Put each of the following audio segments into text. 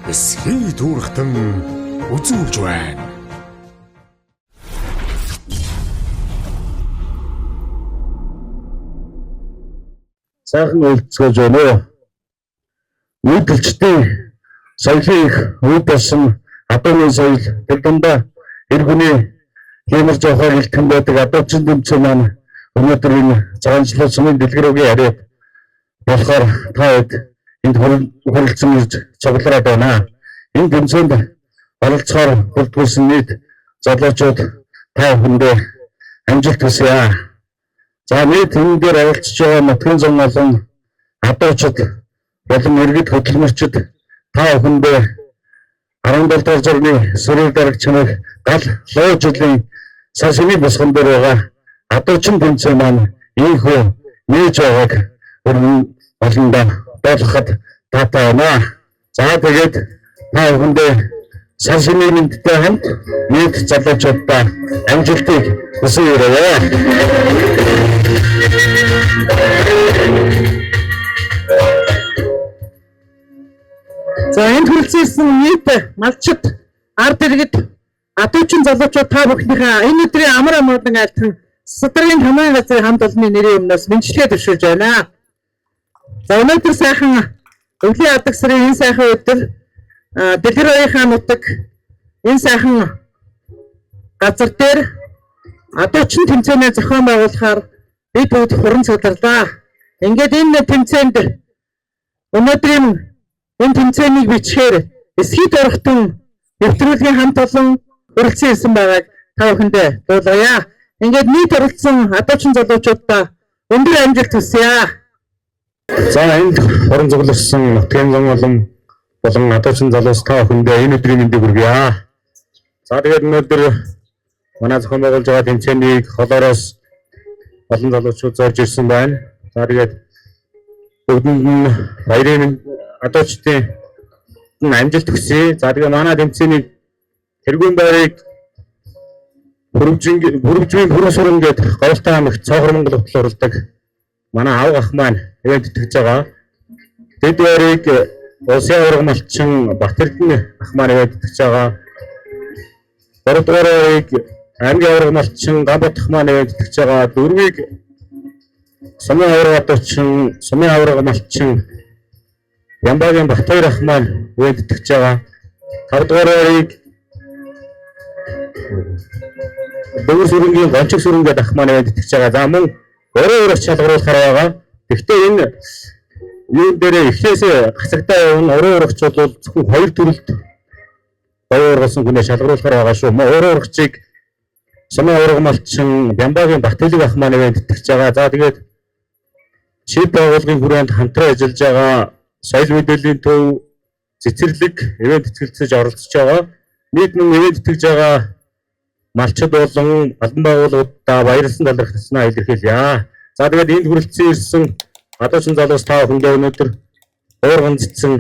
эсхий дүүрхтэн үзүүлж байна. Сайхан уулзгаж байна уу? Үйлдэлчдийн соёлын их үе болсон адууны соёл тэр дундаа эр хүний хэмэрж явахаар илтгэн байдаг адуучин тэмцээн маань өнөөдөр энэ цагаанчлал сумын дэлгэрүүгийн харьяа болохоор та хэд энд хүрэлцэн ирж цуглараад байна. Энэ тэмцээнд оролцохоор бүрдүүлсэн нийт залуучууд та бүхэндээ амжилт хүсье. За нийт энэ дээр оролцож байгаа нутгийн зам болон адуучид болон иргэд хөдөлмөрчид та бүхэндээ 17 дугаар зургийн сүрэл дарагч нарыг гал луу жилийн сар шимийн босгон дээр байгаа адуучин тэмцээн маань ийхүү нээж байгааг олондоо боолоход таатай байна. За тэгээд та бүхэндээ сар шимийн мэдтэй хамт нийт залуучуудаа амжилтыг хүсье. За энд хүрэлцсэн нийт малчид ард иргэд адуучин залуучууд та бүхнийхээ энэ өдрийн амар амгалан айлтхан Садрын хамаан газрын хамт олонны нэрийн өмнөөс мэндчилгээ төвшүүлж байна. За өнөөдөр сайхан өвлийн адаг сарын энэ сайхан өдөр дэлгэрэнийхээ нутаг энэ сайхан газар дээр адуучин тэмцээнээ зохион байгуулахаар бид бүгд хуран цугларлаа. Ингээд энэ тэмцээнд өнөөдрийн энэ тэмцээнийг бичгээр эсхий дөрвтөн нэвтрүүлгийн хамт олон хүрэлцэн ирсэн байгааг та бүхэндээ дуулгая. Ингээд нийт оролцсон адуучин залуучуудаа өндөр амжилт хүсье. За энд хорон цугларсан нутгийн зам болон адуучин залуус та бүхэндээ энэ өдрийн мэндийг хүргье. За тэгээд өнөөдөр манай зохион байгуулж байгаа тэмцээнийг холоороос олон залуучууд зорж ирсэн байна. За тэгээд бүгдэнд нь баярын адуучдын амжилт хүсье. За тэгээд манай тэмцээнийг тэргүүн байрыг бүрэмжийн хүрэн суран гэдэг Говьтай аймагт Цоохор Монгол хотод оролдог манай аав ах маань ивент итгэж байгаа. Тэд байрыг Улсын аварга малчин Батэрдэн ах маань ивент итгэж байгаа. 3 дугаар байрыг аймгийн аварга малчин Гамбат ах маань ивент итгэж байгаа. 4-ийг Сумын аварга адуучин Сумын аварга малчин Ямбагийн Батбаяр ах маань ивент итгэж байгаа. 5 дугаар байрыг Дөнгөр сүрэнгийн гончиг сүрэн гэдэг ах маань ивент итгэж байгаа. За мөн өөрөө шалгаруулахаар байгаа. Гэхдээ энэ юу дээрээ эхлээсээ гацагтаа явна. Өөрөө урагч бол зөвхөн 2 төрөлд гоё ургасан хүнээ шалгаруулахаар байгаа шүү. Өөрөө урагчийг Сумын аварга малчин Ямбагийн Батбаяр ах маань ивент итгэж байгаа. За тэгээд шийд байгууллагын хүрээнд хамтран ажиллаж байгаа соёл мэдээллийн төв цэцэрлэг ивент итгэлцэж оролцож байгаа. Нийт мөн ивент итгэж байгаа малчид болон албан байгууллагуудаа баярлсан талархал таснаа илэрхийлье. За тэгээд энд хүрэлцэн ирсэн адуучин залуус та бүхэндээ өнөөдөр уурган цэцэн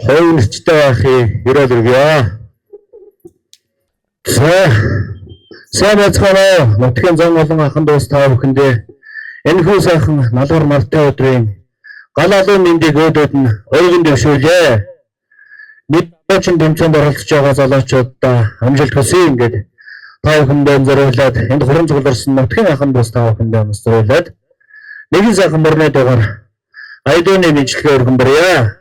хойн нэрчтэй байхыг өрөөл өргөё. Сайн байцгаана. Нутгийн зам болон ахын дуус та бүхэндээ энэ хүн сайхан налгар мартын өдрийн гал алуун мэндийг өөдөд нь өргөн дэвшүүлье. Бид адуучин тэмцээнд оролцож байгаа залуучуудаа амжилт хүсье. Ингээд та бүхэндээ зориулаад энд хуран цугларсан нутгийн ахын дуус та бүхэндээ зориулаад нэгэн сайхан мөрний дугаар айдууны мэдлэгээ өргөн барья.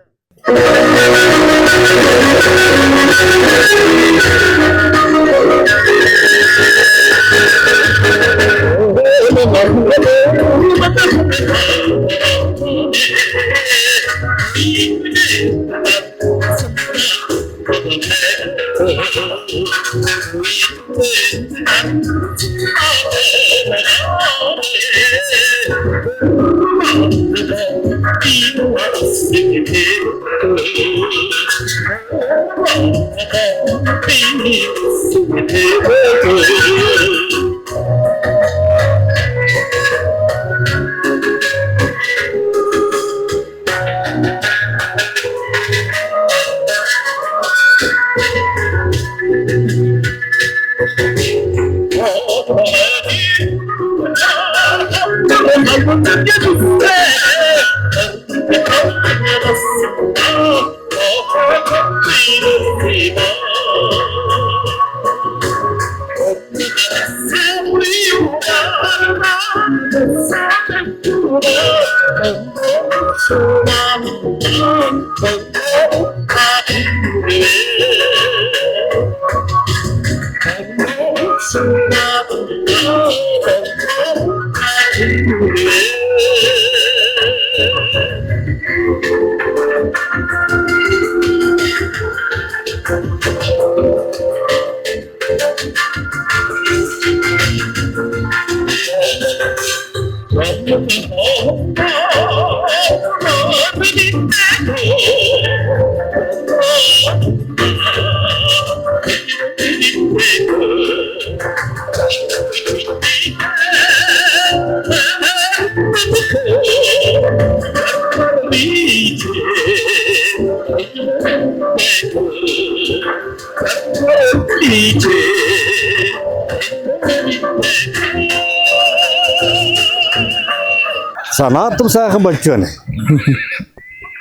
За наадам сайхан болж байна.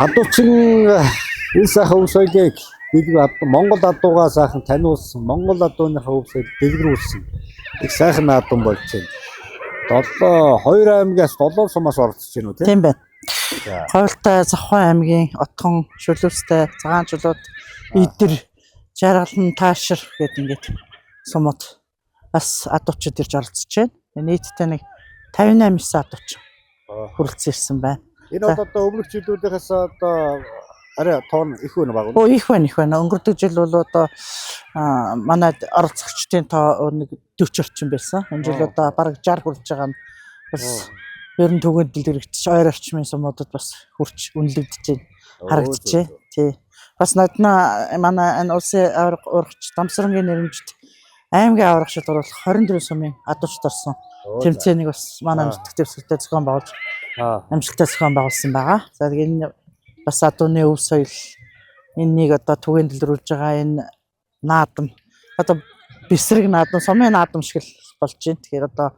Адуучин энэ сайхан өв соёлыг Монгол адуугаа сайхан таниулсан, Монгол адууныхаа өв соёлыг дэлгэрүүлсэн. Их сайхан наадам болж байна. 2 аймагаас 7 сумаас оролцож байна уу Тийм байна. Хойролтой Завхан аймгийн Отгон, Шүлүүстэй, Цагаан чулууд, Идэр, Жаргалан, Таашир гэдэг ингээд сумууд бас адуучид ирж оролцож байна. Нийтдээ нэг 58 адууч хүрэлцэн ирсэн байна. Энэ одоо өмнөх жилүүдээс одоо арай тоон их байна баг. Их байна. Өнгөрдөг жил бол одоо манай оролцогчдын тоо нэг 40 орчим байсан. Энэ жил одоо бараг 60 хүрч байгаа нь бас ер нь түгэнд дэлгэрэгдэж ойр орчмын сумуудад бас хүрч үнэлэгдэж байна. Харагдчихэ. Тий. Бас надна манай энэ улсын урагч Дамсрангийн нэрмжид аймгийн аврагчид оруулах 24 сумын адуучд орсон. Тэмцээнийг бас манай амжилттай төвсгөлтэй зохион байгуулж амжилттай зохион байгуулсан байгаа. За тэгээд энэ бас адууны өв соёл энэнийг одоо түгээн дэлгэрүүлж байгаа энэ наадам одоо бэсрэг наадам, сумын наадам шиг л болж байна. Тэгэхээр одоо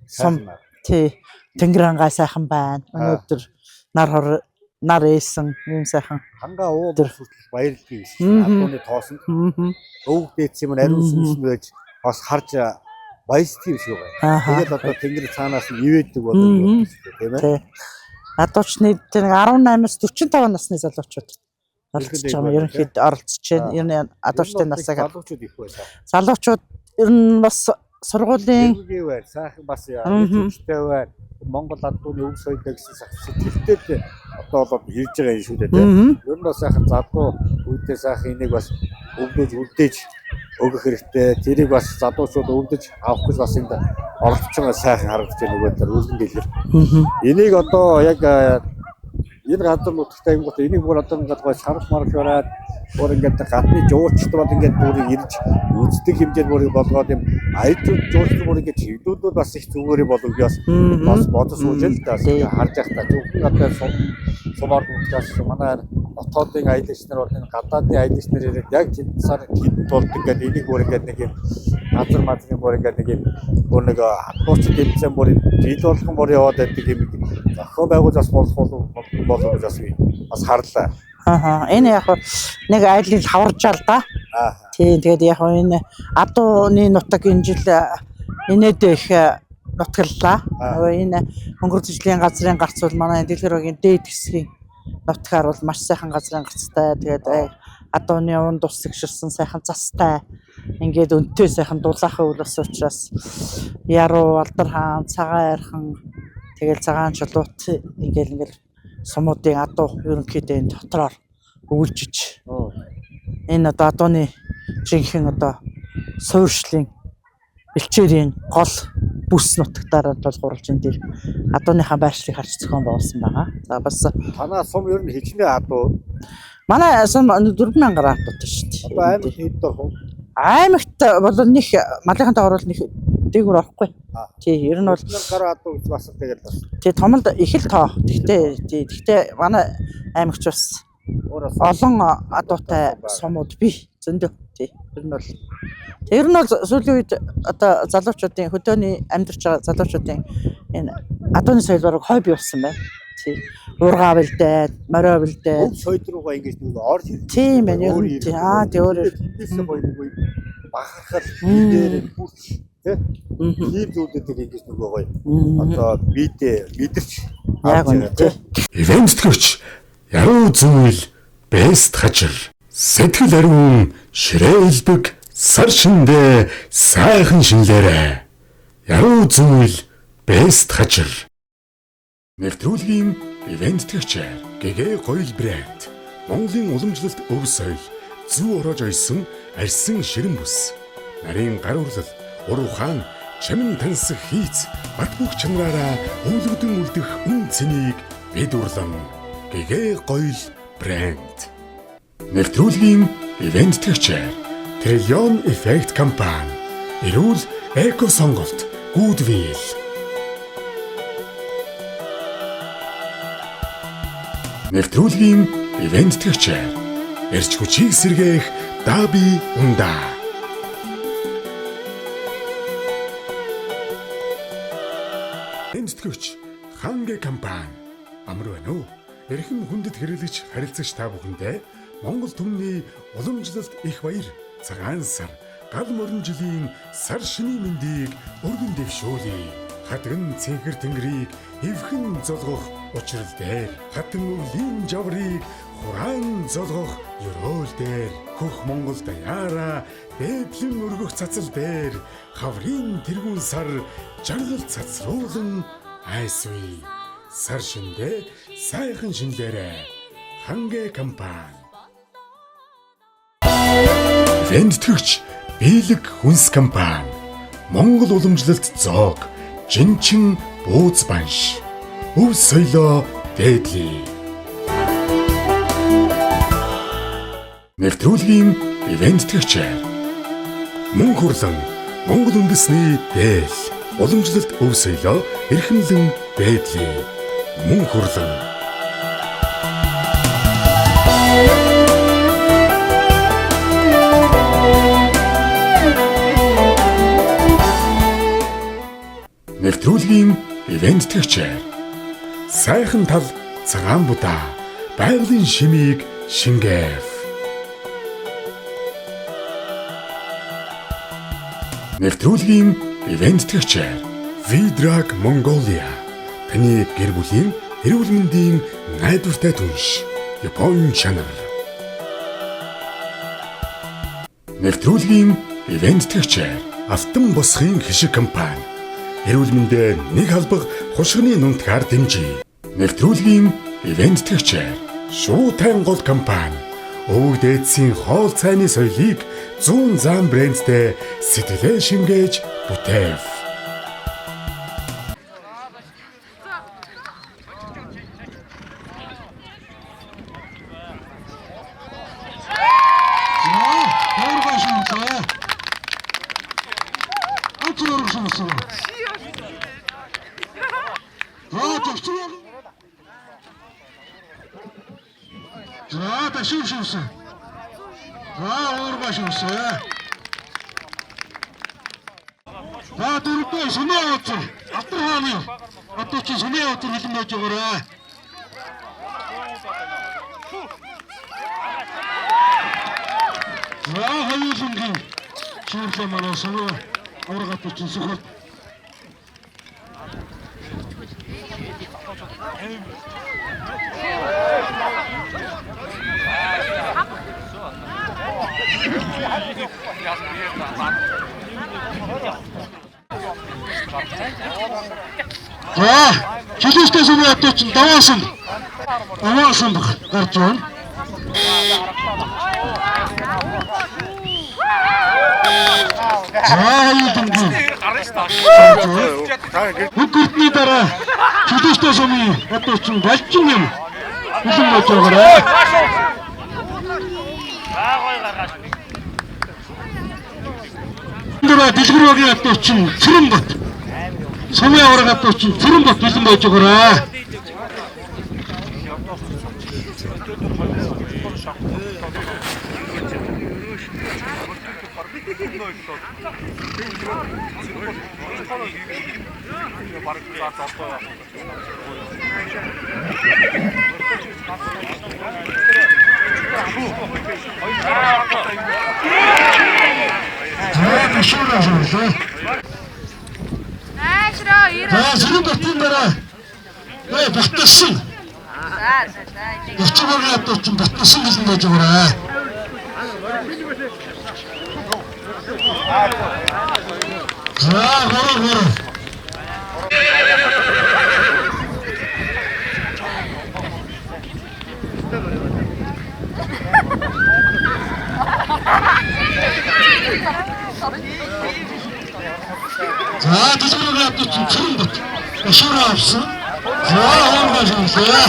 сум тий Тэнгэрангай сайхан байна. Өнөөдөр нар ээсэн юм сайхан хангаа уу бүрсэл баярлалаа гэсэн адууны тоосонд өвөг дээдс юм ариун сүнс байж бас харж баясдаг шүү гай. Тэгээд одоо тэнгэр цаанаас нь ивэдэг болов тийм ээ. Адуучны тэр 18-аас 45 насны залуучууд оролцож байгаа. Ерөнхийд оролцож байна. Ер нь адуучдын насыг залуучууд их байсан. Залуучууд ер нь бас сургуулийн сайхан бас ячтэй байна. Монгол адууны өв соёл гэсэн сэтгэлтэй одоо болоод ирж байгаа юм шүү дээ тийм. Ер нь бас сайхан залуу үүдээ сайхан энийг бас өвдөж үлдээж өгөх хэрэгтэй. Тэрийг бас залуучууд өвдөж авах гэж бас энд оролцож байгаа сайхан харагдаж байна нөгөө төр үлгэн дэлгэр. Энийг одоо яг энэ газар нутагтай юм гот энийг бүр одоо ингээд гоо шарах марх бараад бүр ингээд гадны жуурчд бол ингээд бүр ирж үздэг хэмжээнд бүр болгоод юм аялал жуурчд бүр ингээд чиглүүлүүд бас их зүгээр болов бас бодож сууж л да харж явах та зөвхөн одоо сумаар нутгаас манай хотоодын аялагч нар бол энэ гадаадын аялагч нар ирээд яг тэнд сар хэд болдог гэдэг энийг бүр ингээд нэг юм газар мадрын бүр ингээд нэг юм бүр нэг хатууч тэмцээн бүр жил болгон бүр яваад байдаг юм зохион байгуулж бас болов бас харлаа. Энэ яг нэг айлыг хаваржаал да. Тийм тэгээд яг энэ адууны нутаг энэ жил инээд их нутгаллаа. Энэ өнгөрсөн жилийн газрын гарц бол манай дэлгэрийн дээд хэсгийн нутгаар бол маш сайхан газрын гарцтай. Тэгээд адууны унд ус гişirсэн сайхан застай. Ингээд өнтөө сайхан дулаахан үйл ус учраас яруу алдар хаан, цагаан архан тэгэл цагаан чулуут ингээл сумуудын адуу ерөнхийдөө энэ дотроор өвлжиж энэ одоо адууны жинхэнэ одоо суурьшлын бэлчээрийн гол бүс нутагтаар бол гурвалж энэ дээр адууныхаа байршлыг харж зохион байгуулсан байгаа. За бас танаа сум ер нь хичнээн адуу. Манай сум 4000 гаруй адуутай шүү дээ. Одоо аймагт хэд дөрөв? Аймагт бол нэг малынхантай орвол нэг дээгүүр орохгүй. Тий, ер нь бол гаруй адуу гэж бас тэгэл бас. Тий, томолд их л тоо. Гэхдээ манай аймагч бас олон адуутай сумууд бий. Зөндөө. Тий. Ер нь бол сүүлийн үед одоо залуучуудын хөдөөний амьдарч байгаа залуучуудын энэ адууны соёл бараг хой бий болсон байна. Тий. Уургаа бэлдээ, морио бэлдээ. Өв соёл руугаа ингэж нэг орж ирж. Тийм байна. Ер нь тий. Тий өөрөө тэндээсээ гоё бахархал дээр бүрч тий. Ийм зүйлүүдийг ингэж нөгөө гоё. Одоо бидээ мэдэрч Яг үнэ тий. Ивенттгч яруу зүйл бэст хажир. Сэтгэл ариун ширээлбэг сар шиндэ сайхан шинлээрэ. Яруу зүйл бэст хажир. Нэвтрүүлгийн ивенттгч ГГ Гоёл брэнд. Монголын уламжлалт өв соёл зүү ороож ойсон арьсан ширэн бүс. Нарийн гар урлал, ур ухаан, чамин тансах хийц, бат бөх чанараараа өвлөгдөн үлдэх үн цэнийг бид урлан ГГ Гоёл брэнд. Нэвтрүүлгийн ивенттгч Триллион Effect компани. Эрүүл эко сонголт Goodwill. Нэвтрүүлгийн ивенттгч эрч хүчийг сэргээх Даби Унда. Ивенттгч Хангэ компани. Амар байна уу? Эрхэм хүндэт хэрэглэгч харилцагч та бүхэндээ Монгол түмний уламжлалт их баяр цагаан сар гал морин жилийн сар шиний мэндийг өргөн дэвшүүлье. Хатган цэнхэр тэнгэрийг эвхэн золгох учрал дээр хатан өвлийн жаврыг хураан золгох ёроол дээр хөх Монгол даяара дээдлэн өргөх цацал дээр хаврын тэргүүн сар жаргал цацруулан айсвэ. Сар шиндэ сайхан шинлээрэ. Хангэ компани. Ивенттгч Биелэг хүнс компани. Монгол уламжлалт зоог жинчин бууз банш. Өв соёлоо дээдлээ. Нэвтрүүлгийн ивенттгч мөн хурлан Монгол үндэсний дээл уламжлалт өв соёлоо эрхэмлэн дээдлээ. Мөн хурлан нэвтрүүлгийн ивенттгч сайхан тал цагаан будаа байгалийн шимийг шингээв. Нэвтрүүлгийн ивенттгч Vidrag Mongolia. Таны гэр бүлийн эрүүл мэндийн найдвартай түнш. Япон чанар. Нэвтрүүлгийн ивенттгч Алтан босхын хишиг компани. Эрүүл мэндэ нэг халбаг хушгины нунтгаар дэмжиж. Нэвтрүүлгийн ивенттгч Шуутайн гол компани. Өвөг дээдсийн хоол цайны соёлыг 100 зам брэндтэй сэтгэлээ шингээж бүтээв. Жилүүстэй сүмээ одоо ч даваасан гарч байна. Бүгдний дараа жилүүстэй сүмээ одоо ч балчин юм. Хүлэн болж байгаа. Дөрөв дэлгэрүүгийн одоо ч Цэрэнгот. Сумын авраг одоо ч Цэрэнгот хүлэн болж байгаа. батсан. Өчигдөр ядууч батсан гэсэн байж байгаа. Гоо. За төсвөр ядууч чинь өшөр авсан. За хонгож юмсаа.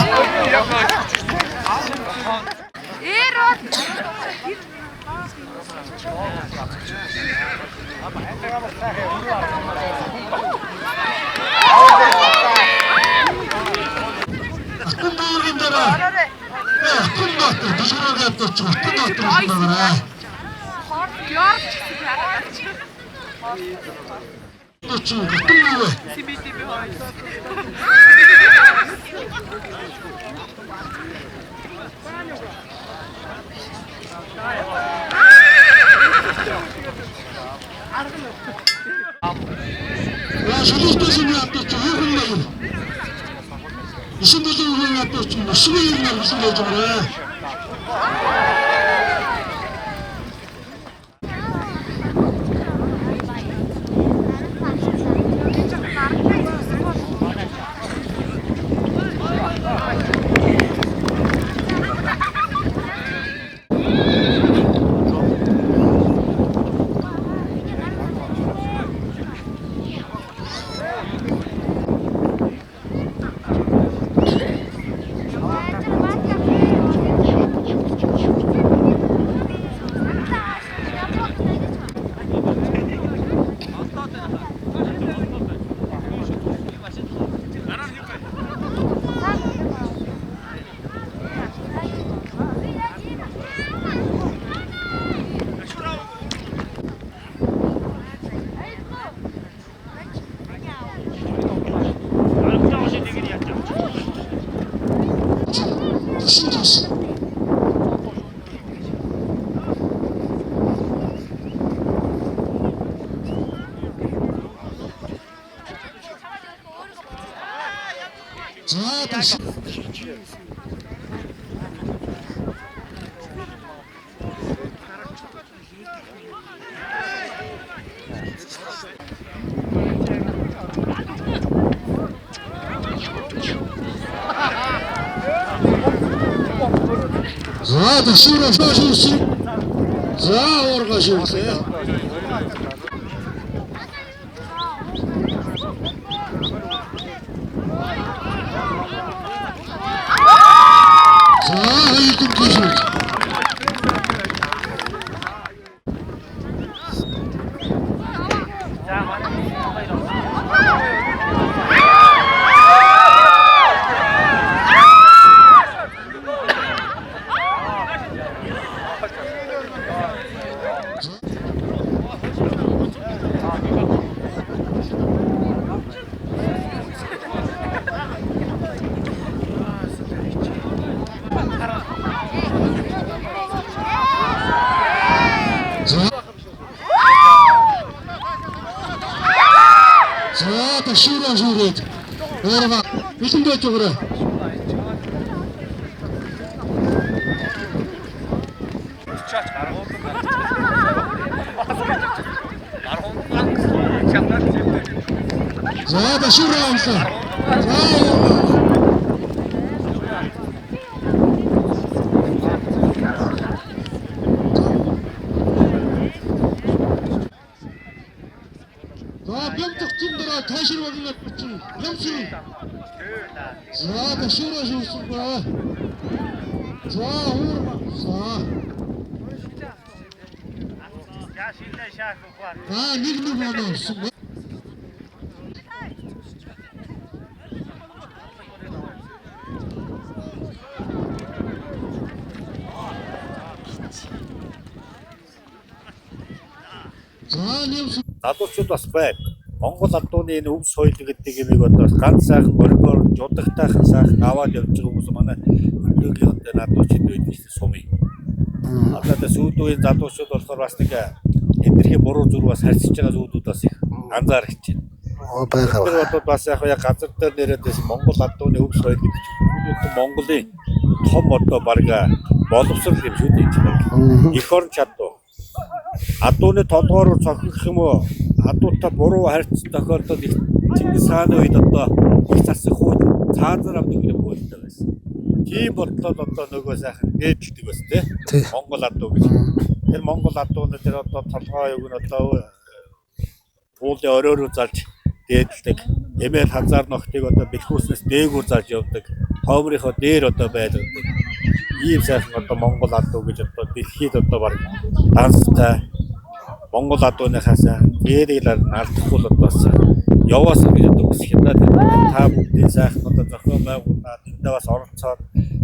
За төсвөр авсан. За ургаш юмсаа. За төсвөр шүүрээд өөрөөр бэлэндэж өгөрөө. За төсвөр авсан. Ташир багнаад чинь ямсын. За төсвөр шүүсэн ба. За хуур. За. Я шинэ шах ухаар. Нэг оноосон. За нэмсэн. Залуучууд бас байна. Монгол адууны энэ өв соёл гэдэг юмыг одоо ганц сайхан моргоор жудагтайхан сайхан аваад явж байгаа хүмүүс манай өнөөгийн одоо надуучид байдаг шүү дээ сумын. Одоо сүүлийн залуучууд болохоор бас нэг эдгэрхий буруу зүр бас харьцаж байгаа зүйлүүд бас их анзаарч байна. байгаа. Тэр одоо бас яг газар дээр нэрээд байсан Монгол адууны өв соёл гэдэг чинь Монголын том одоо барга боловсрол юм шүү дээ. Эх орон чадвар. Адууны толгоор цохих юм уу? Адуутай буруу харьцсан тохиолдолд Чингис хааны үед одоо их засах хууль цаазаар авдаг юм байлтай байсан. Тийм бодлоод одоо нөгөө сайхан дээдэлдэг бас тий. Монгол адуу гэж. Тэр Монгол адууны тэр одоо толгой юг нь одоо уулын оройроо залж дээдэлдэг. Эмээл хазаар ногтыг одоо бэлхүүснээс дээгүүр зарж явдаг. Хоомрынхоо дээр одоо байдаг. Ийм сайхан одоо Монгол адуу гэж одоо дэлхийд одоо баг данстай Монгол адууныхаас дээрээр алдахгүй л одоо яваасан гэж одоо үсэх юм даа. Та бүгдийн сайхан одоо зохион байгуулнаа тэндээ бас оролцоод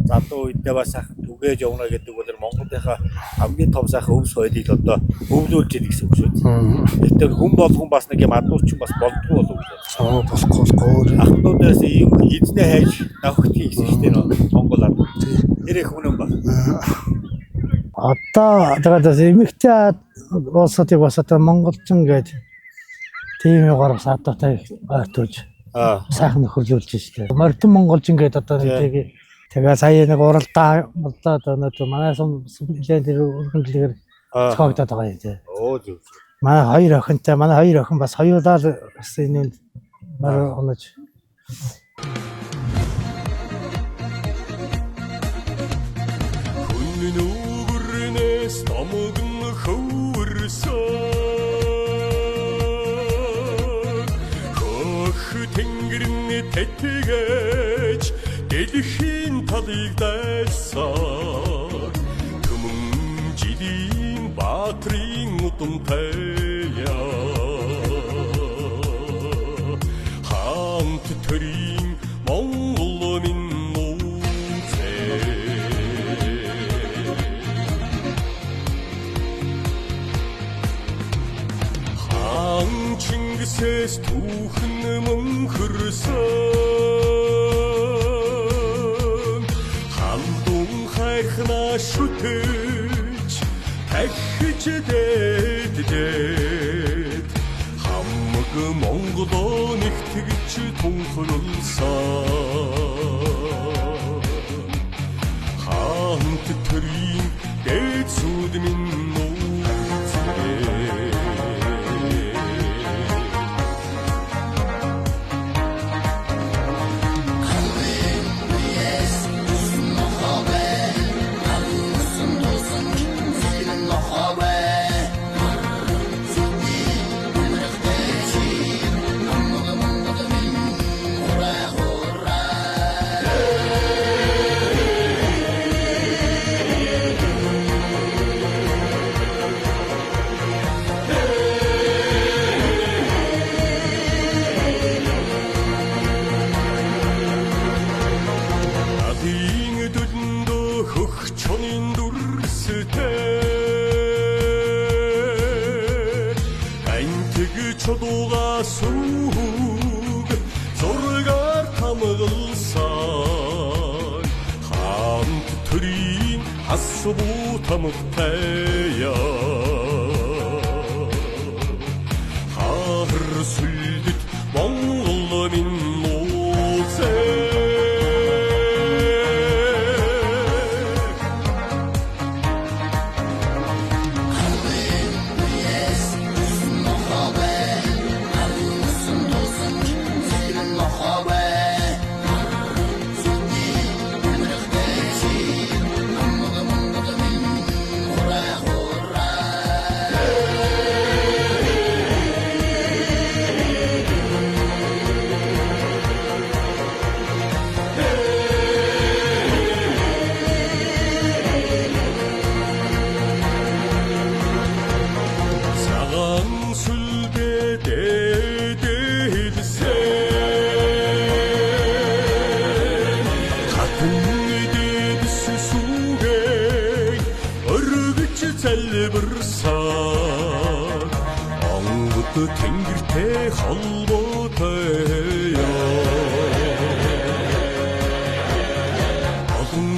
залуу үедээ бас сайхан түгээж явна гэдэг бол Монголынхаа хамгийн том сайхан өв соёлыг одоо өвлүүлж идэг гэсэн үг шүү дээ. Гэтэл хүн болгон бас нэг юм адууч бас болдгоо болов уу? Болохгүй. Ахнуудаас ийм эзнээ хайж навхтгийг гэсэн шүү дээ Монгол адуу. Тэр их үнэн ба. Одоо тэгээд эмэгтэй улсуудыг бас одоо монголчин гэдэг тийм югаар бас адуутай ойртуулж сайхан нөхөрлүүлж штэ. Мордон монголчин гэдэг одоо нэг тэгээ сая нэг уралдаа одоо манай нэлээд тэр өргөндлөөр цогдоод байгаа юм тий. Оо зүг. Манай хоёр охин бас хоёулаа бас энэ мар онож Нүгүрнэс томогн хөвөрсөн хөх тэнгэрний тэтгэж дэлхийн талыг дайсан түмэн жилийн баатрын удамтай хамт төрийн Монгол минь Чингисээс түүхэн мөнхөрсөн хандун хайрхнаа шүтэж тахиж дээд хамаг Монголоо нэгтгэж тунхагласан хамт төрийн дээд сүд минь чодууга сүг зургаар тамгалсан хамт төрийн хасбуу тамгтая хар сүлдэт Монгол минь нууцээ залбирсан онгод тэнгэртэй холбоотой олон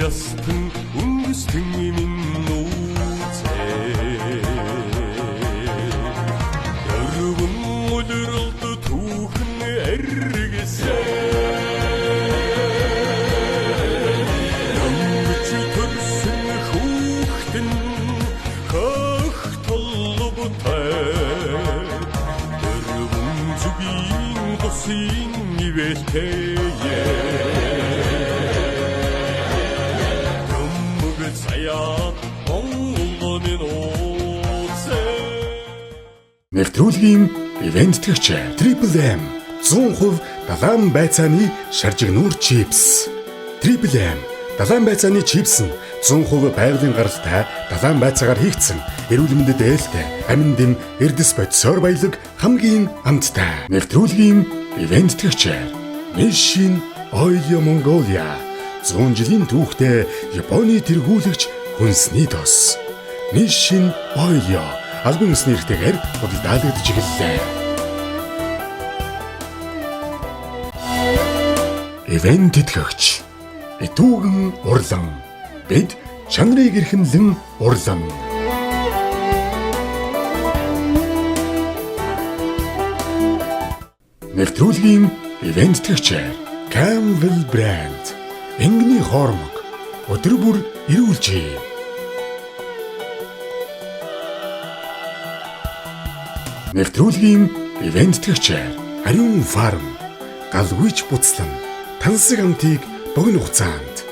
ястан өнгөстөн минь нууцээ өргөн үлрэлт тэе Төмөг заяа Монгол минь ууцээ Нэвтрүүлгийн ивент төгч Triple M 100% далайн байцааны шаржигнуур чипс. Triple M далайн байцааны чипс нь 100% байгалийн гаралтай далайн байцаагаар хийгдсэн эрүүл мэндэд ээлтэй амин дэм эрдэс бодисоор баялаг хамгийн амттай. Нэвтрүүлгийн ивент төгч Nissin Oil Mongolia 100 жилийн түүхтэй Японы тэргүүлэгч хүнсний тос. Nissin Oil албан ёсны нэртэйгээр худалдаалагдж эхэллээ. Ивент тэтгэгч Итүүгэн урлан бид чанарыг эрхэмлэн урлан Нэвтрүүлгийн ивент тэтгэгч Campbell брэнд Энгний хоормог өдөр бүр ирүүлжээ. Нэвтрүүлгийн ивент тэтгэгч Ариун фарм галгүйч буцлан тансаг амтыг богино хугацаанд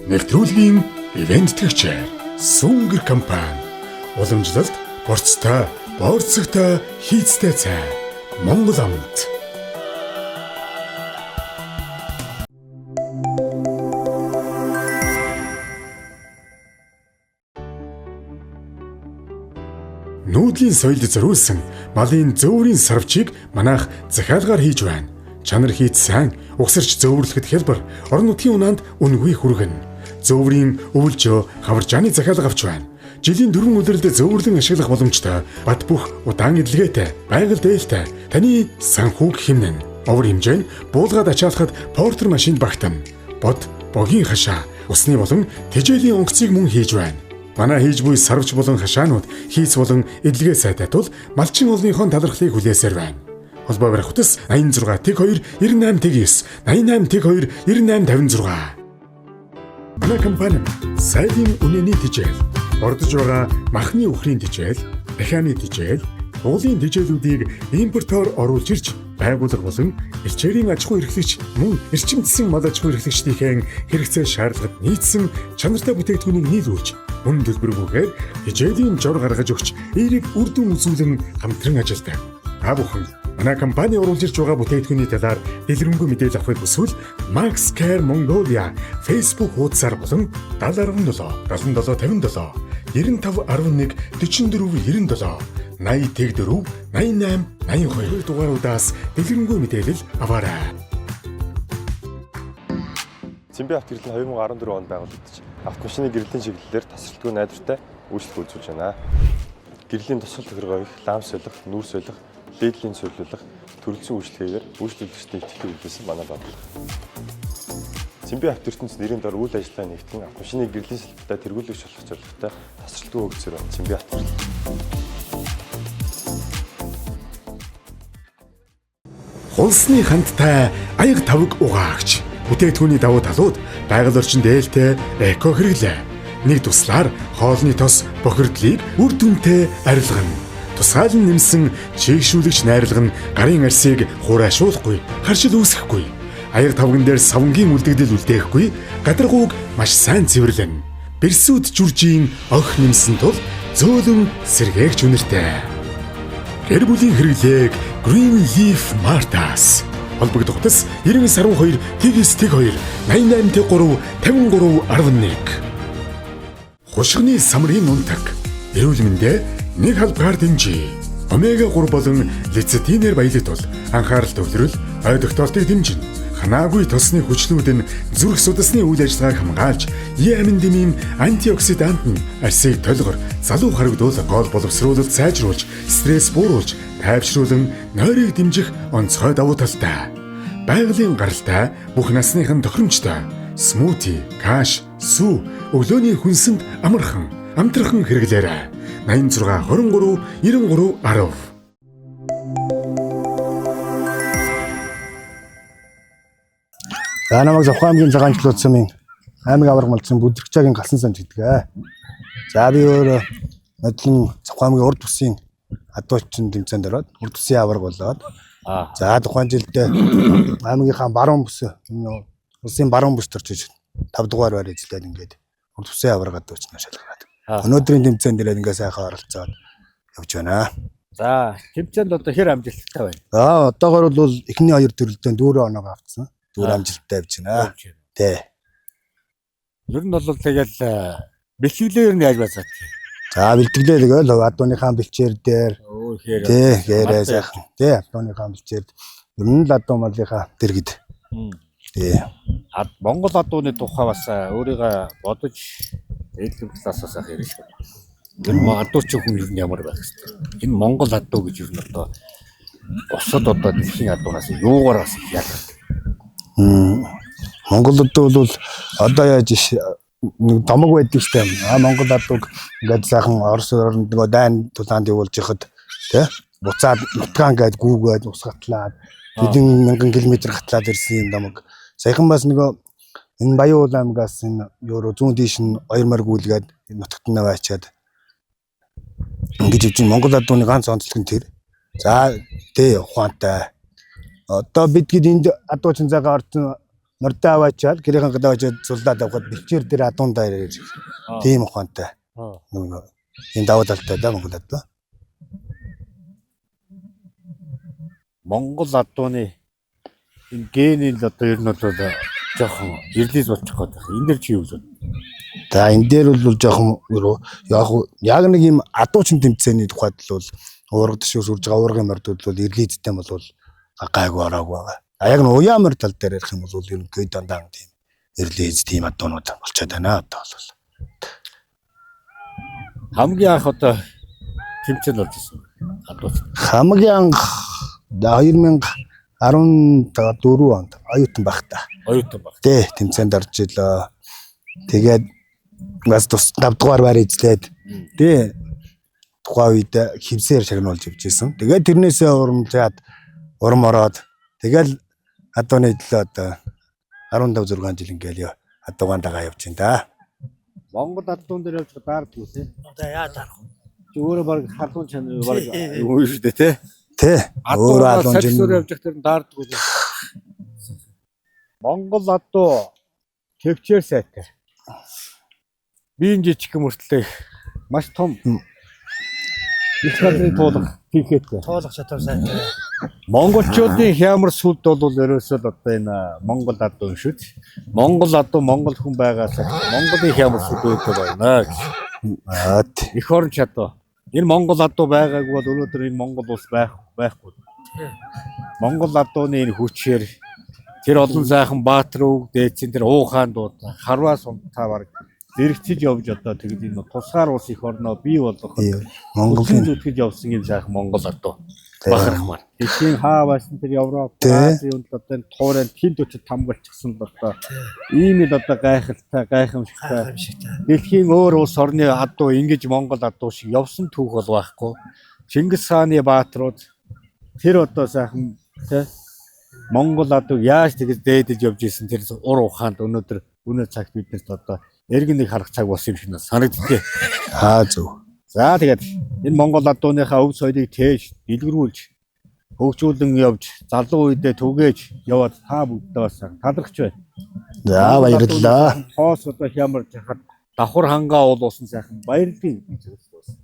Нэвтрүүлгийн ивент тэтгэгч Сүнгэр компани уламжлалт борцтой борцогтой хийцтэй цай Монгол амт Нүүдлийн соёлд зориулсан малын зөөврийн сарвчийг манайх захиалгаар хийж байна. Чанар хийц сайн, угсарч зөөвөрлөхөд хялбар, орон нутгийн унаанд үнгүй хүргэн. Зөөврийн өвөлжөө хаваржааны захиалга авч байна. Жилийн 4 өдрөлд зөөвөрлөн ашиглах боломжтой, бат бөх удаан эдлгээтэй, байгаль дээлтэй, таны санхүүг хэмнэн. Овор хэмжээ нь буулгаад ачаалахад портер машинд багтана. Бод, богийн хашаа, усны болон тэжээлийн онгоцыг мөн хийж байна. Манай хийж буй сарвч болон хашаанууд хийц болон эдлэгээ сайтай тул малчин олныхон талархлыг хүлээсээр байна. Холбоо барих утас 86 тэг 2 98 тэг 9 88 тэг 2 98 56. Манай компани сайдын үнэний тэжээл, ордож байгаа махны үхрийн тэжээл, дахианы тэжээл, уулын тэжээлүүдийг импортоор оруулж ирж байгуулга болон элчээрийн аж ахуй эрхлэгч мөн эрчимдсэн мал аж ахуй эрхлэгчдийн хэрэгцээ шаардлагад нийцсэн чанартай бүтээгдэхүүнийг нийлүүлж мөн төлбөргүйгээр тэжээлийн жор гаргаж өгч эерэг үр дүн үзүүлэн хамтран ажилладаг. Та бүхэн манай компани оруулж ирж байгаа бүтээгдэхүүний талаар дэлгэрэнгүй мэдээлэл авахыг хүсвэл Max Care Mongolia Facebook хуудасаар болон 717 7757 9511 4497 80 тэг 4 88 82 дугааруудаас дэлгэрэнгүй мэдээлэл аваарай. Цэмбэ авто гэрлэн 2014 онд байгуулагдаж автомашины гэрлийн чиглэлээр тасралтгүй найдвартай үйлчлэг үзүүлж байна. Гэрлийн тусгал тохиргоог лам солих, нүүр солих, дээдлийн цуглуулах, төрөлцсөн үйлчлэгээр үйлчлүүлэгчдийн итгэдэг үлдээсэн манай байгууллага. Цэмбэ авто ертөнц нэрийн дор үйл ажиллагаа нэгтгэн автомашины гэрлийн салбартаа тэргүүлэгч болох зорилготой тасралтгүй хөгжсөөр байна. Цэмбэ авто. Хулсны хандтай аяг тавг угаагч бүтээгдэхүүний давуу талууд байгаль орчинд ээлтэй эко хэрэглээ. Нэг туслаар хоолны тос бохирдлыг үр дүнтэй арилгана. Тусгаалan нэмсэн чийгшүүлэгч найрлага нь гарын арсыг хураашуулахгүй, харшил үүсэхгүй. Аяг тавган дээр савнгийн үлдэгдэл үлдээхгүй, гадаргууг маш сайн цэвэрлэнэ. Бэрсүүд жүржийн ох нэмсэн тул зөөлөн сэргээгч үнэртэй. Гэр бүлийн хэрэглээг Green Leaf Martas холбогдох утас 9912 тэгс тэг 2 88 тэг 3 53 11. Хушгины самрын унтаг эрүүл мэндэ нэг халбгаар дэмжиж омега 3 болон лецитинээр баялаг тул анхаарал төвлөрөл ой тогтоолтыг дэмжинэ. Ханаагүй тосны хүчлүүд нь зүрх судасны үйл ажиллагааг хамгаалж, амин дэмийн антиоксидант нь арсыг толгор, залуу харагдуул гол боловсруулалт сайжруулж, стресс бууруулж, тайвшруулан нойрыг дэмжих онцгой давуу талтай. Байгалийн гаралтай бүх насныхан тохиромжтой. Смути, каш, сүү, өглөөний хүнсэнд амархан, амтрахан хэрэглээрэй. 86 23 93 10. За намайг Завхан аймгийн цагаанчлууд сумын аймаг авраг малчин Бүдэрчаагийн галсан сан гэдэг. За би өөр модлон Завхан аймгийн урд бүсийн адуучин тэмцээнд ороод урд үсгийн аварга болоод за тухайн жилдээ аймагийнхаа баруун бүс улсын баруун бүсд орчиж 5 дугаар байр эзлээд ингээд урд үсгийн аварга адуучин шалгараад. Өнөөдрийн тэмцээнд дээрээ ингээд сайхан оролцоод явж байна. За тэмцээнд одоо хэр амжилттай байна? За одоогор бол эхний 2 төрөлдөө 4 оноо авцсан. 4 амжилттай явж байна. Тий. Ер нь бол тэгэл бэлтгэлээр нь яаж байцаа. За бэлтгэлээ тэгэл адууныхаа бэлчээр дээр тий гэрээ сайхан тий адууныхаа бэлчээр ер нь л адуу малынхаа дэргэд. Тий. Монгол адууны тухай бас өөрийгөө бодож эдлэг талаас ах ярих шүү. Энэ адууч хүн ер нь ямар байх хэвээр. Энэ Монгол адуу гэж ер нь одоо бусад одоо дэлхийн адуунаас юугаараас ялгардаг. Монгол адуу бол одоо яаж нэг домог байдаг штеп. Монгол адууг ингээд сайхан Орос орнд нөгөө дайн тулаанд явуулж яхад тий буцаад нутгаан гээд гүүгээд ус гатлаад хэдэн мянган километр гатлаад ирсэн юм домог. Саяхан бас нөгөө энэ Баян аймгаас энэ евро зүүн дээш нь 2 мар гүйлгээд нутагт нь аваачаад ингэж үгүй Монгол адууны ганц онцлог нь тэр. За тий ухаантай. Одоо бид гээд энд адуучин цагаа орсон мордоо аваачаал гэрийн гадаа аваачаад зулдаад авахад бэлчээр дээр адуундаа ирж тийм ухаантай. Нөгөө энэ давуу талтай да Монгол адуу. Монгол адууны энэ генийн одоо ер нь бол жоохон ирлиз болчих гээд байна. Энд дэр чи юу гэж бод? За энэ дээр бол жоохон яг нэг юм адуучин тэмцээний тухайд бол уурга дэшүүс үрж байгаа уургын мордууд бол ирлизтэй бол гайгүй ороогүй байгаа. Яг нь уяамар тал дээр ярих юм бол ерөнхийдөө дандаа тийм ирлиз тийм адуунууд болчиход байна одоо бол. Хамгийн анх одоо тэмцээнд орж ирсэн адууч. Хамгийн анх 2014 онд оюутан багтаа. Оюутан баг. Тий тэмцээнд орж илээ. Тэгээд бас 5 дугаар байр эзлээд тий тухайн үед хевсээр шагнуулж явж исэн. Тэгээд тэрнээсээ урамжаад урам ороод тэгэл адууны төлөө одоо 15 6 жил ингээл адуугаан дагаа явж байна да. Монгол адуун дээр явж даардаг үү? Одоо яа дарах вэ? Чи өөрөө баг халуун чанар баг юу шүү дээ тий. Тий. Өөрөө алуун жин явж ихтэй даардаг үү? Монгол адуу төвчээр сайтай. Биеийн жижиг мөртлөө маш том их хадрын туулах хийхээтэй. Тоолох чадвар сайтай. Монголчуудын хямар сүлд бол ерөөсөө одоо энэ Монгол адуу шүү дээ. Монгол адуу Монгол хүн байгаас Монголын хямар сүлд үүдтэй байна гэж. Эх орон чадвар. Энэ Монгол адуу байгаагүй бол өнөөдөр энэ Монгол улс байхгүй. Монгол адууны энэ хүчээр тэр олон сайхан Баатар өвг дээдсийн тэр уухаан дууд харваа сумтаа баг зэрэгцэж явж одоо тэгээд энэ тусгаар улс их орноо бий болгох Монголын зүтгэж явсан юм сайхан Монгол адуу бахарх маань. Дэлхийн хааваас тэр Европ, Азийн одоо туурын тэнд өчөд хамгаалчихсан одоо ийм л одоо гайхалтай, гайхамшигтай. Дэлхийн өөр улс орны адуу ингэж Монгол адуу шиг явсан түүх бол байхгүй. Чингис хааны баатрууд тэр одоо сайхан тий Монгол адуу яаж тэгж дээдэж явж исэн тэр ур ухаанд өнөөдөр цагт биднэрт одоо эргэн нэг харах цаг болсон юм шиг санагдтыг. Зөв. За тэгээд энэ Монгол адууныхаа өв соёлыг тээж дэлгэрүүлж хөгжүүлэн явж залуу үедээ түгээж яваад та бүгдээ бас талархж байна. За баярлалаа. Хоос одоо хямар жахад давхар хангаа уулуусан сайхан баярлалаа гэж хэлсэн.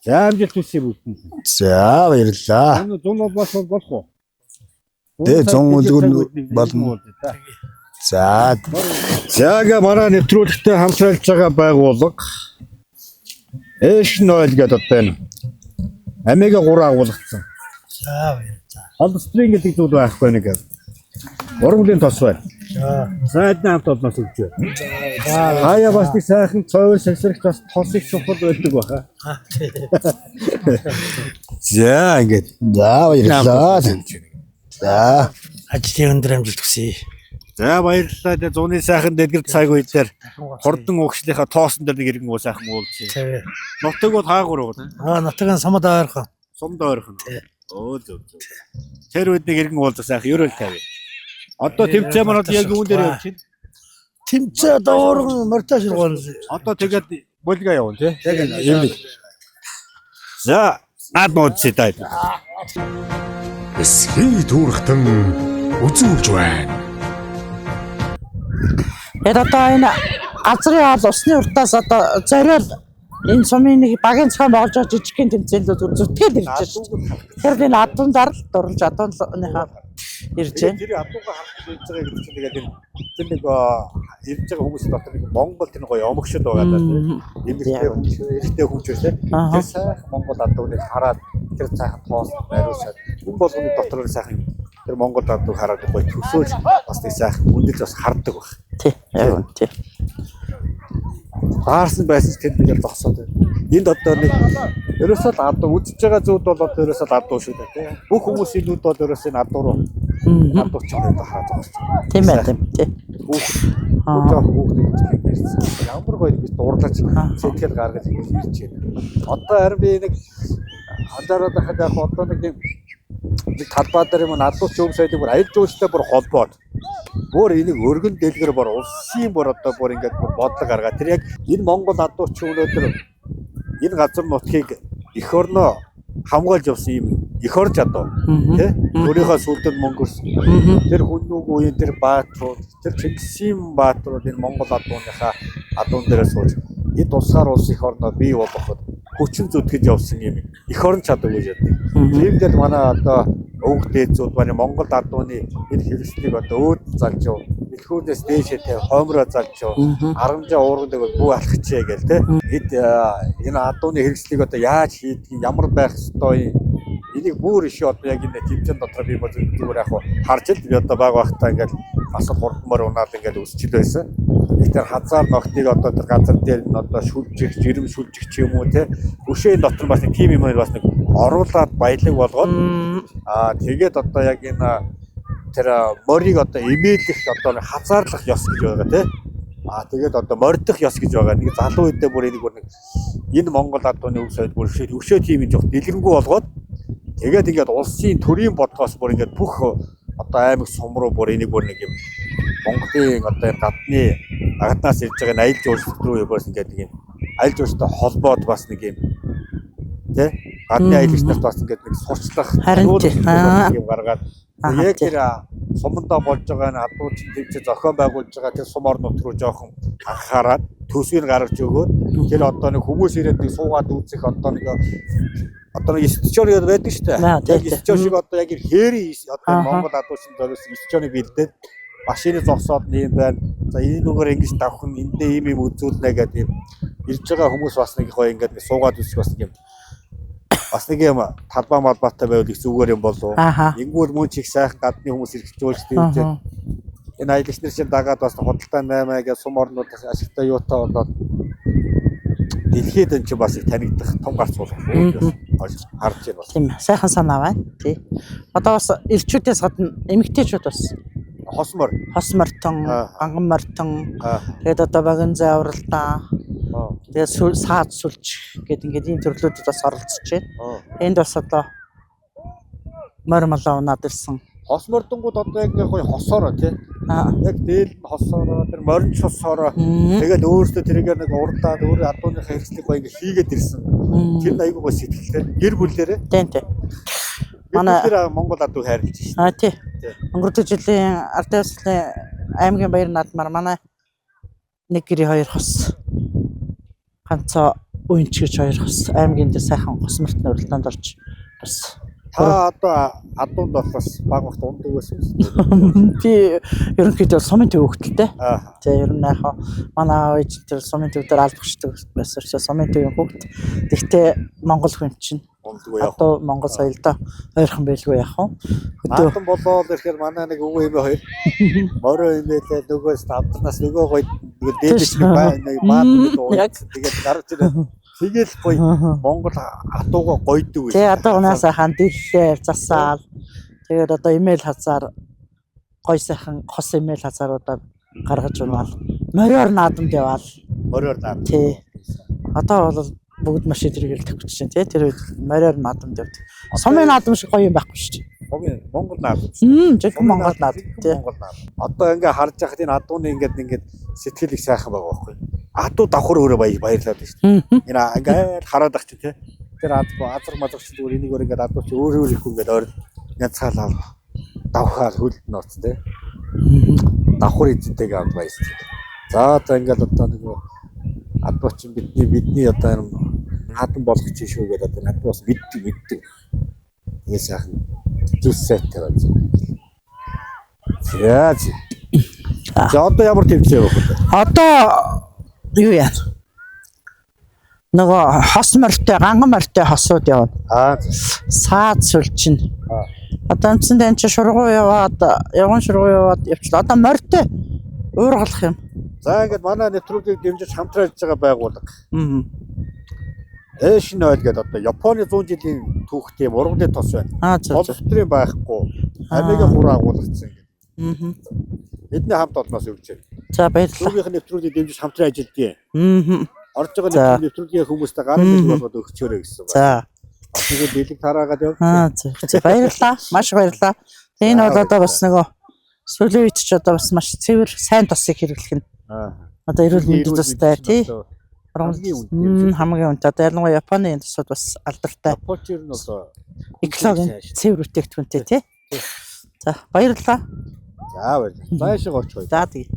За амжилт хүсье бүгдэнд. За баярлалаа. Энэ зун бол болох уу? Тэ зун үлгэр болно. За га манай нэвтрүүлэгтээ хамтралж байгаа байгууллага Эшн ойл гэдэг одоо энэ омега 3 агуулгацсан. За баярлалаа. Холстрин гэдэг зүйл байхгүй нэг. Ургамлын тос байна. За эдний хамт олноос өгч байна. Хаяа бас нэг сайхан цовын сагсрагт бас тос их чухал байдаг баха. за ингээд. За баярлалаа. За Ажлын өндөр амжилт хүсье. За баярлалаа. Тэгээ зуны сайхан дэлгэр цаг үе дээр хурдан өгчлийнхаа тоосон дээр нэг иргэн уу сайхан уулзъя. Нутаг бол хаагур уу? Нутаг нь самд ойрхон. Сумд ойрхон. Зөв. Тэр үед нэг иргэн уулзах сайхан ерөөл тавь. Одоо тэмцээн манад яг юун дээр явж байна? Тэмцээ дооргон мортаж руу. Одоо тэгээд булга явна тий. Яг юм. За Наад муудсаа даа. Эсхий дүүрхтэн үзүүлж байна. Одоо энэ газрын хаал усны уртаас одоо зориод энэ сумын нэг багийн цахан болж байгаа жижигхэн тэмцээлүүд зүтгэл ирж байна. Тэр энэ адуундаар л дурлж адууныхаа ирж байна. Тэр адууга харах гэж байгаа гэдэг чинь тэгээд тэр нэг ирж байгаа хүмүүс дотор нэг Монгол тэр гоё омогшод байгаа даа тийм. Эмэгтэй хүмүүс, эрэгтэй хүмүүс тийм. Тэр сайхан Монгол адууг хараад тэр сайхан тоос найруулсаад хүн болгоны дотор сайхан тэр Монгол адууг хараад гоё төсөөлж бас нэг сайхан үндэс бас харддаг баг. Тий. Яг тий. Аарсан байсан тэнд нэг зогсоод байна. Энд одоо нэг ерөөсөө л адуу үзэж байгаа зүйл бол одоо ерөөсөө л адуу шүү дээ тийм. Бүх хүмүүсийн нүд бол ерөөсөө энэ адуу руу адууч байгаа хараад байгаа. Тийм ээ тийм. Тий. Ямар гоё би дуурлаж сэтгэл гаргаж ингэж ирж байна. Одоо харин би нэг анзаараад байхад яг одоо нэг талбай дээр юм адууч юм сайд бүр аялал жуулчтай бүр холбоод бүр энийг өргөн дэлгэр бүр улсын бүр одоо бүр ингээд бүр бодлого гаргаад тэр яг энэ Монгол адууч өнөөдөр энэ газар нутгийг эх орноо хамгаалж явсан юм эх орж адуу тий өөрийнхөө сүлдэнд мөнгөрсөн тэр хүннүүг үеийн тэр баатрууд тэр Чингисийн баатрууд энэ Монгол адууныхаа адуун дээрээ сууж эд тусгаар улс эх орноо бий болгоход хүчин зүтгэж явсан юм эх орн чаддаг гэж яддаг. Тиймдээ манай одоо өвөг дээдзүүд манай Монгол адууны энэ хэрэгслийг одоо өөд залж яв дэлхүүдээс дээшээ тэ хоймроо залж яв 10 уургадаг бүү алхачээ гээл тэ энэ адууны хэрэгслийг одоо яаж хийдгийг ямар байх ёстой энийг бүр ишээ одоо яг энэ тэмцээн дотор би зүгээр яг харж л би одоо баг багтаа ингээд бас хурдмаар унаал ингээд өсчил байсан. Тэр хазаар ногтыг одоо тэр газар дээр нь одоо шүлжих, жирэм шүлжих ч юм уу те өшөө дотор бас нэг тим юм бас нэг оруулаад баялаг болгоод тэгээд одоо яг энэ тэр морийг одоо эмээлэх одоо хазаарлах ёс гэж байгаа те тэгээд одоо мордох ёс гэж байгаа. Нэг залуу үедээ бүр энийг бүр нэг энэ Монгол адууны өв соёл бүр өшөө тим жоох дэлгэрэнгүй болгоод тэгээд ингээд улсын төрийн бодлогоос бүр ингээд бүх одоо аймаг сум руу бүр энийг бүр нэг юм Монголын одоо гадны гаднаас ирж байгаа аялал жуулчлал руу бас ингээд нэг юм аялал жуулчлалтай холбоод бас нэг юм тий гадны аялагчнаас бас ингээд нэг сурчлах юм гаргаад яг тэр сумдаа болж байгаа н адууч төвчө зохион байгуулж байгаа тэр сум орнууд руу жоохон анхаарад төсвийг гаргаж өгөөд тэр одоо нэг хүмүүс ирээд нэг суугаад үзэх одоо нэг стичори байдаг шүү дээ. Яг стичори шиг одоо яг хээри одоо Монгол адуучны зориулсан стичори бэлдээд машины зогсоод нэм байна. За энэ нүгээр ингэж давхан эндээ ийм үзүүлнэ гэдэг юм ирж байгаа хүмүүс бас нэг гоё ингээд суугаад үзэх бас нэг юм бас нэг юм талбай малбатай байвал их зүгээр юм болов. Ингүүр мөн чих сайхан гадны хүмүүс ирэх жуулчд юм чинь энэ аялагч нар чинь дагаад бас худалдаа 8 гэж сум орнуудаас ашигтай юутай болоод дэлхийд энэ чинь бас их танигдах том гарц болох харж байна бас. Тийм сайхан санаа байна. Тий. Одоо бас ирчүүдээс гадна эмэгтэйчүүд бас хосмортон, ангаммортон тэгээд одоо багын заавралдаа тэгээд саад сүлж гэдэг ингээд ийм төрлүүдэд бас оролцож байна. Энд бас одоо морь малаа унаад ирсэн. Хосмортонгууд одоо яг гоё хосоороо тий. Яг дээл нь хосоороо тэр моринч хосоороо тэгээд өөрөөсөө тэрийг нэг урдаад өөр адууныхаа хэрэгслийг гоё ингээ хийгээд ирсэн. Тэр айгүй гоё сэтгэлтэй. Гэр бүлээрээ. Тийм. Манай Монгол адуу хайрлаж байна. Тий. Өнгөрсөн жилийн ард ёслолын аймгийн баяр наадмаар манай нэг гэрийн 2 хос ганцоо уянч гэж 2 хос аймгийн дээр сайхан хосмортны уралдаанд орж бас та одоо адуунд бас баг багт ундаг байсан. Би ерөнхийдөө сумын төв хөлтэй. Тэгээ ер нь яг манай аав ээж тэр сумын төв дээр албагчдаг байсан учраас сумын төвийн хөлт. Тэгтээ Монгол хүн чинь одоо Монгол соёлдоо ойрхон байлгүй яах вэ? Наадам болоод ирэхээр манай нэг өвөө эмээ хоёр морой эмээлээ нөгөөс авдрнаас нөгөө гоё дээдэж нэг баа тэгээд гарч ирээ. Тэгэл гоё Монгол адууга гойдөг байсан. Тий адуугнаас хаан дэллээ засаал. Тэгээд одоо эмээл хазаар гоё сайхан хос эмээл хазааруудаар гаргаж унаад мориор наадамд яваал. Мориор наадам. Тий. Одоо бол бүгд маш идэвхтэй тавьчих чинь тий тэр үед мориор наадамд явдаг. Сумын наадам шиг гоё юм байхгүй шүү дээ. Монгол наадам. Жиг Монгол наадам тий. Одоо ингээ харж яхад энэ адууны ингээд сэтгэл их сайхан байгаа байхгүй. Адуу давхар өөрөө баярлаад байна шүү дээ. Энэ ингээд хараад ах чи тий. тэр азар мазарч зүгээр энийг өөр ингээд адууч өөр их ингээд ойр янцгаалаа давхаар хөлд нууц тий. Давхар эзэнтэйг авд баяс. За одоо ингээд одоо нэг адууч бидний одоо наадам болгоч шүү гэдэг одоо надад бас мэддэг. Тэгээ сайхан зүс сайтай байж. За. За одоо ямар төвчөө явах вэ? Одоо юу яа? Нөгөө хос морьтой, ганган морьтой хосууд явна. Саад сүлчин. Одоо энэ тань чи шургуу яваад, явган шургуу яваад явчлаа. Одоо морьтой уургалах юм. За ингээд манай нэвтрүүлгийг дэмжиж хамтран ажиллаж байгаа байгууллага. Эшин ойл гэдэг одоо Японы 100 жилийн түүхтэй ургамлын тос байна. Боловс төрийн байхгүй. Америкийн хураа агуулгацсан гэдэг. Эдний хамт олноос явж байна. За баярлалаа. Түүхийн нэвтрүүлгийг дэмжиж хамтран ажилладаг. Орж байгаа нэвтрүүлгийн хүмүүстэй гарын нэг болгоод өгчөөрэй гэсэн байна. За. Тэгээд дэлэг тараагаад явж. За баярлалаа. Маш баярлалаа. Энэ бол одоо бас нөгөө сүүлийн үед ч одоо бас маш цэвэр сайн тосыг хэрэглэх нь. Одоо эрүүл мэндийн тустай тий. Хамгийн үнэтэй. Одоо ялангуяа Японы тосууд бас алдартай. Японч ер нь одоо экологийн цэвэр бүтээгдэхүүнтэй тий. За баярлалаа. За баярлалаа. Баяшиг орч бай. За тэгээ.